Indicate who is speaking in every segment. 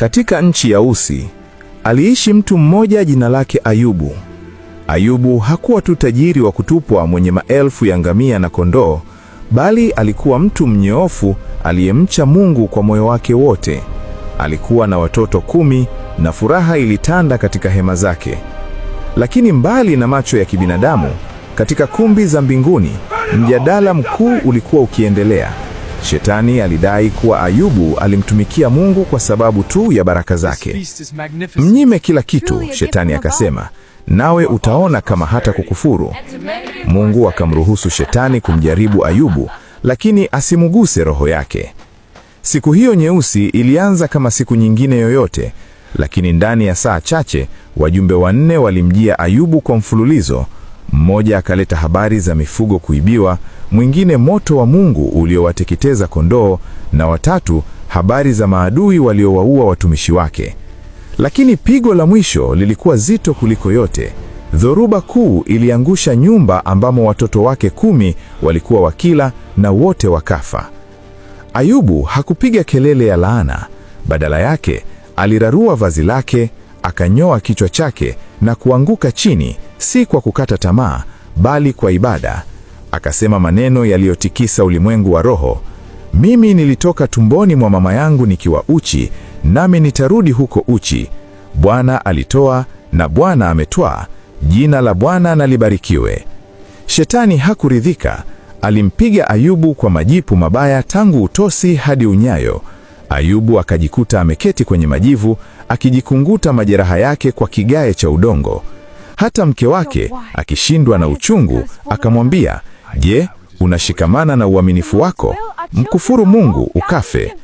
Speaker 1: Katika nchi ya Usi, aliishi mtu mmoja jina lake Ayubu. Ayubu hakuwa tu tajiri wa kutupwa mwenye maelfu ya ngamia na kondoo, bali alikuwa mtu mnyoofu aliyemcha Mungu kwa moyo wake wote. Alikuwa na watoto 10 na furaha ilitanda katika hema zake. Lakini mbali na macho ya kibinadamu, katika kumbi za mbinguni, mjadala mkuu ulikuwa ukiendelea. Shetani alidai kuwa Ayubu alimtumikia Mungu kwa sababu tu ya baraka zake. Mnyime kila kitu, Shetani akasema, nawe utaona kama hata kukufuru. Mungu akamruhusu Shetani kumjaribu Ayubu, lakini asimuguse roho yake. Siku hiyo nyeusi ilianza kama siku nyingine yoyote, lakini ndani ya saa chache wajumbe 4 walimjia Ayubu kwa mfululizo. Mmoja akaleta habari za mifugo kuibiwa, mwingine moto wa Mungu uliowateketeza kondoo, na watatu habari za maadui waliowaua watumishi wake. Lakini pigo la mwisho lilikuwa zito kuliko yote. Dhoruba kuu iliangusha nyumba ambamo watoto wake 10 walikuwa wakila na wote wakafa. Ayubu hakupiga kelele ya laana, badala yake alirarua vazi lake, akanyoa kichwa chake na kuanguka chini, si kwa kukata tamaa, bali kwa ibada. Akasema maneno yaliyotikisa ulimwengu wa roho: mimi nilitoka tumboni mwa mama yangu nikiwa uchi, nami nitarudi huko uchi. Bwana alitoa na Bwana ametwaa, jina la Bwana na libarikiwe. Shetani hakuridhika. Alimpiga Ayubu kwa majipu mabaya tangu utosi hadi unyayo. Ayubu akajikuta ameketi kwenye majivu, akijikunguta majeraha yake kwa kigae cha udongo. Hata mke wake, akishindwa na uchungu, akamwambia, je, unashikamana na uaminifu wako? Mkufuru Mungu ukafe.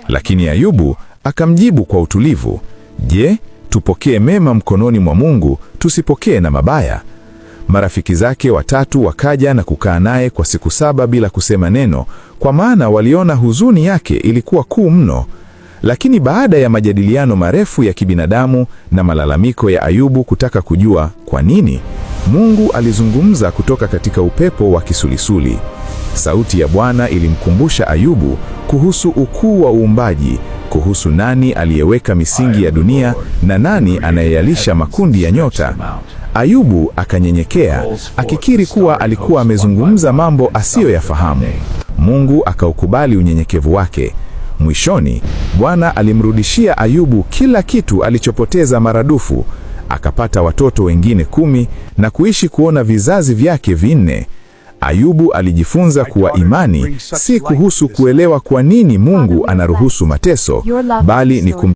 Speaker 1: Lakini Ayubu akamjibu kwa utulivu, je, tupokee mema mkononi mwa Mungu, tusipokee na mabaya? Marafiki zake 3 wakaja na kukaa naye kwa siku 7 bila kusema neno, kwa maana waliona huzuni yake ilikuwa kuu mno. Lakini baada ya majadiliano marefu ya kibinadamu na malalamiko ya Ayubu kutaka kujua kwa nini, Mungu alizungumza kutoka katika upepo wa kisulisuli. Sauti ya Bwana ilimkumbusha Ayubu kuhusu ukuu wa uumbaji, kuhusu nani aliyeweka misingi ya dunia na nani anayeyalisha makundi ya nyota. Ayubu akanyenyekea, akikiri kuwa alikuwa amezungumza mambo asiyoyafahamu. Mungu akaukubali unyenyekevu wake. Mwishoni, Bwana alimrudishia Ayubu kila kitu alichopoteza maradufu. Akapata watoto wengine 10 na kuishi kuona vizazi vyake 4. Ayubu alijifunza kuwa imani si kuhusu kuelewa kwa nini Mungu anaruhusu mateso, bali ni